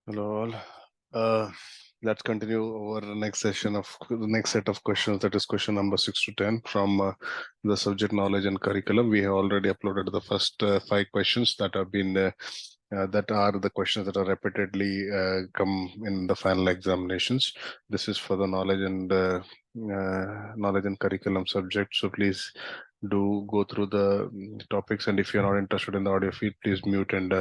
Hello all. Let's continue our next session of the next set of questions. That is question number 6 to 10 from the subject knowledge and curriculum. We have already uploaded the first 5 questions that have been that are the questions that are repeatedly come in the final examinations. This is for the knowledge and curriculum subject. So please do go through the topics, and if you're not interested in the audio feed, please mute and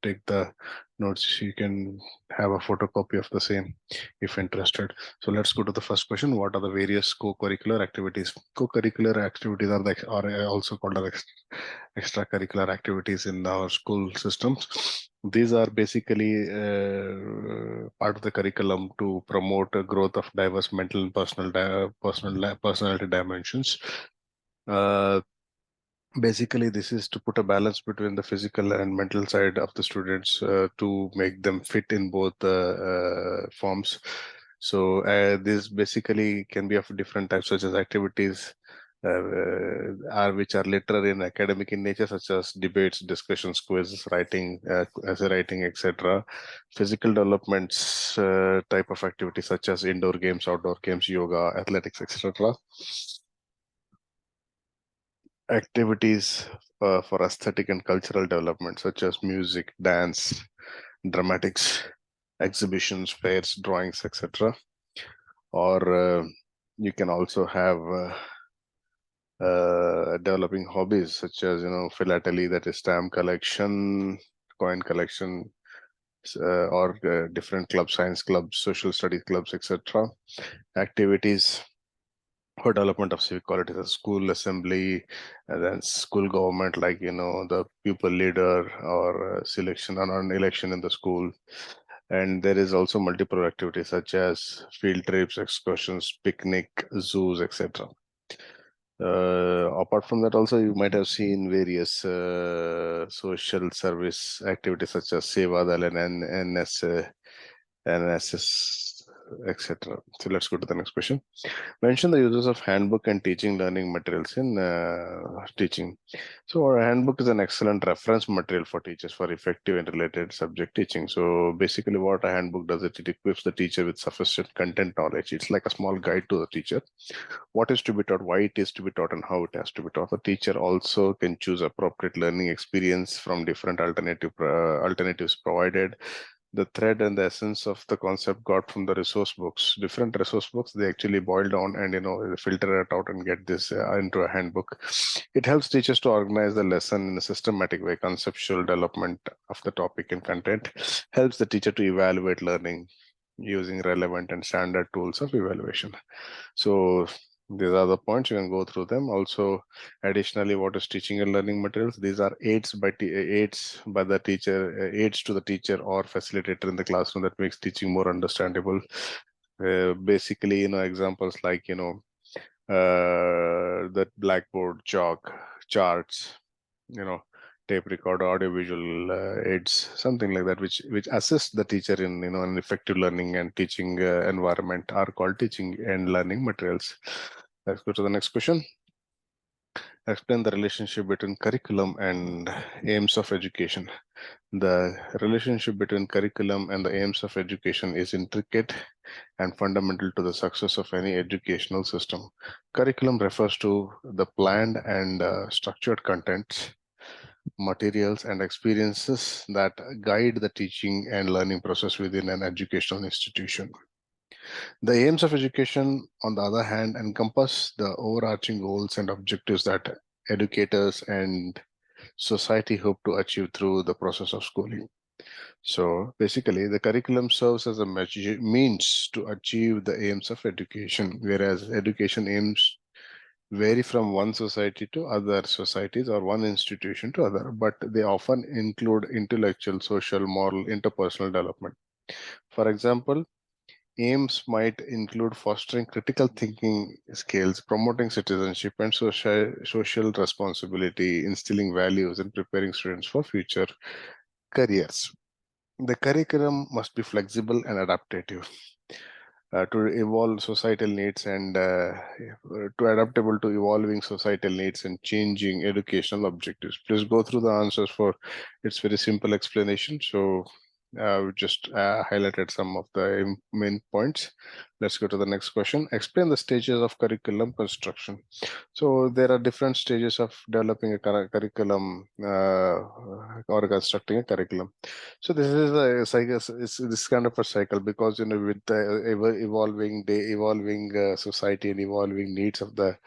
take the notes. You can have a photocopy of the same if interested. So let's go to the first question. What are the various co-curricular activities? Co-curricular activities are also called as extracurricular activities in our school systems. These are basically part of the curriculum to promote a growth of diverse mental and personality dimensions. Basically, this is to put a balance between the physical and mental side of the students to make them fit in both forms. So this basically can be of different types, such as activities which are literary and academic in nature, such as debates, discussions, quizzes, writing, essay writing, etc. Physical developments type of activities, such as indoor games, outdoor games, yoga, athletics, etc. Activities for aesthetic and cultural development, such as music, dance, dramatics, exhibitions, fairs, drawings, etc. Or you can also have developing hobbies such as philately, that is stamp collection, coin collection, or different clubs, science clubs, social studies clubs, etc. Activities for development of civic qualities, a school assembly, and then school government, like the pupil leader or selection or an election in the school. And there is also multiple activities such as field trips, excursions, picnic, zoos, etc. Apart from that, also you might have seen various social service activities such as Seva Dal and NSS, etc. So let's go to the next question. Mention the uses of handbook and teaching learning materials in teaching. So our handbook is an excellent reference material for teachers for effective and related subject teaching. So basically what a handbook does, it equips the teacher with sufficient content knowledge. It's like a small guide to the teacher. What is to be taught, why it is to be taught, and how it has to be taught. The teacher also can choose appropriate learning experience from different alternatives provided. The thread and the essence of the concept got from the resource books. Different resource books, they actually boil down and filter it out and get this into a handbook. It helps teachers to organize the lesson in a systematic way. Conceptual development of the topic and content helps the teacher to evaluate learning using relevant and standard tools of evaluation. So these are the points, you can go through them. Also, additionally, what is teaching and learning materials? These are aids by the teacher, aids to the teacher or facilitator in the classroom that makes teaching more understandable. Basically, examples like that blackboard, chalk, charts, tape recorder, audiovisual aids, something like that, which assist the teacher in an effective learning and teaching environment, are called teaching and learning materials. Let's go to the next question. Explain the relationship between curriculum and aims of education. The relationship between curriculum and the aims of education is intricate and fundamental to the success of any educational system. Curriculum refers to the planned and structured contents, materials, and experiences that guide the teaching and learning process within an educational institution. The aims of education, on the other hand, encompass the overarching goals and objectives that educators and society hope to achieve through the process of schooling. So basically, the curriculum serves as a means to achieve the aims of education, whereas education aims vary from one society to other societies or one institution to other, but they often include intellectual, social, moral, interpersonal development. For example, aims might include fostering critical thinking skills, promoting citizenship and social responsibility, instilling values, and preparing students for future careers. The curriculum must be flexible and adaptive to evolve societal needs and to adaptable to evolving societal needs and changing educational objectives. Please go through the answers for its very simple explanation. So We just highlighted some of the main points. Let's go to the next question. Explain the stages of curriculum construction. So there are different stages of developing a curriculum or constructing a curriculum. So this is a cycle. It's this kind of a cycle because with the evolving day, evolving society, and evolving needs of the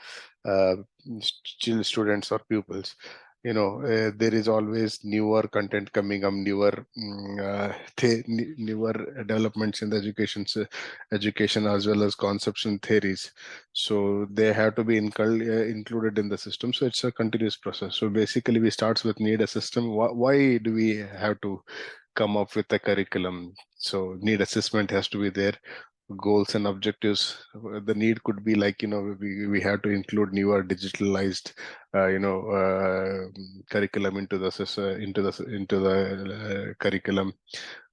uh, students or pupils, there is always newer content coming up, newer developments in the education as well as concepts and theories. So they have to be included in the system. So it's a continuous process. So basically we starts with need a system. Why do we have to come up with a curriculum? So need assessment has to be there, goals and objectives. The need could be like, we have to include newer digitalized curriculum into the curriculum.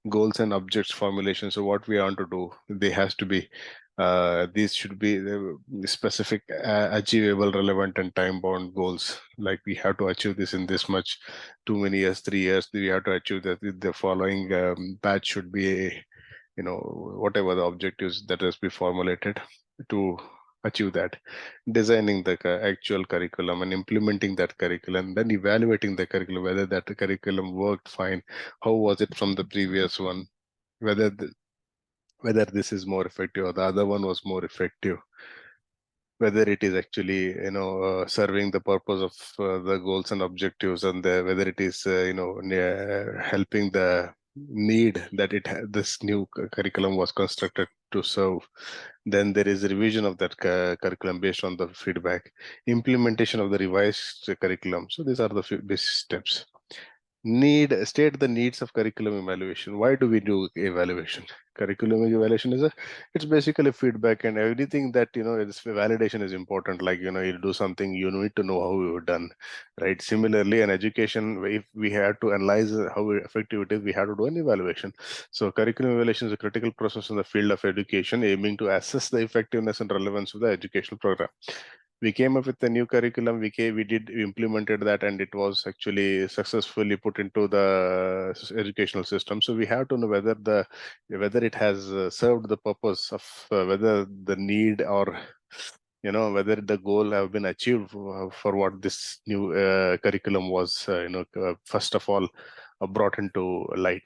Goals and objects formulation. So what we want to do, they has to be these should be specific, achievable, relevant and time bound goals. Like we have to achieve this in this much, too many years, 3 years, we have to achieve that. The following batch should be whatever the objectives that has been formulated to achieve that. Designing the actual curriculum and implementing that curriculum, then evaluating the curriculum, whether that curriculum worked fine, how was it from the previous one, whether whether this is more effective or the other one was more effective, whether it is actually serving the purpose of the goals and objectives, and whether it is helping the need that this new curriculum was constructed to serve. Then there is a revision of that curriculum based on the feedback, implementation of the revised curriculum. So these are the basic steps. State the needs of curriculum evaluation. Why do we do evaluation? Curriculum evaluation it's basically feedback, and everything that it's validation is important. Like you do something, you need to know how you've done, right? Similarly, in education, if we had to analyze how effective it is, we have to do an evaluation. So curriculum evaluation is a critical process in the field of education, aiming to assess the effectiveness and relevance of the educational program. We came up with a new curriculum. We implemented that, and it was actually successfully put into the educational system. So we have to know whether it has served the purpose of whether the need or whether the goal have been achieved for what this new curriculum was first of all brought into light.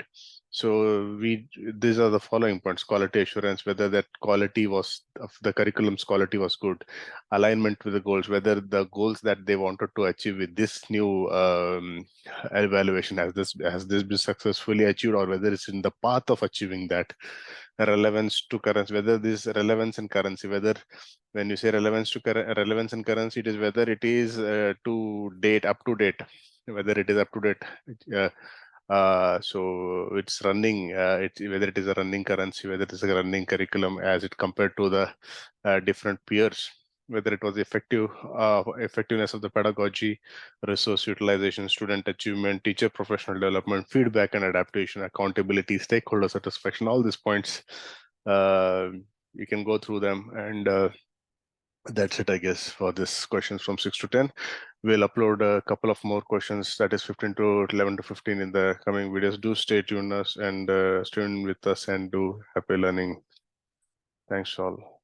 So these are the following points: quality assurance, whether that quality was of the curriculum's quality was good; alignment with the goals, whether the goals that they wanted to achieve with this new evaluation has this been successfully achieved, or whether it's in the path of achieving that. Relevance to currency, whether this relevance and currency, whether when you say relevance and currency, it is whether it is up to date, whether it is up to date. So it's running, whether it is a running currency, whether it is a running curriculum as it compared to the different peers, whether it was effectiveness of the pedagogy, resource utilization, student achievement, teacher professional development, feedback and adaptation, accountability, stakeholder satisfaction, all these points. You can go through them, and that's it, I guess, for this questions from 6 to 10. We'll upload a couple of more questions, that is 15 to 11 to 15 in the coming videos. Do stay tuned us and stay tuned with us and do happy learning. Thanks all.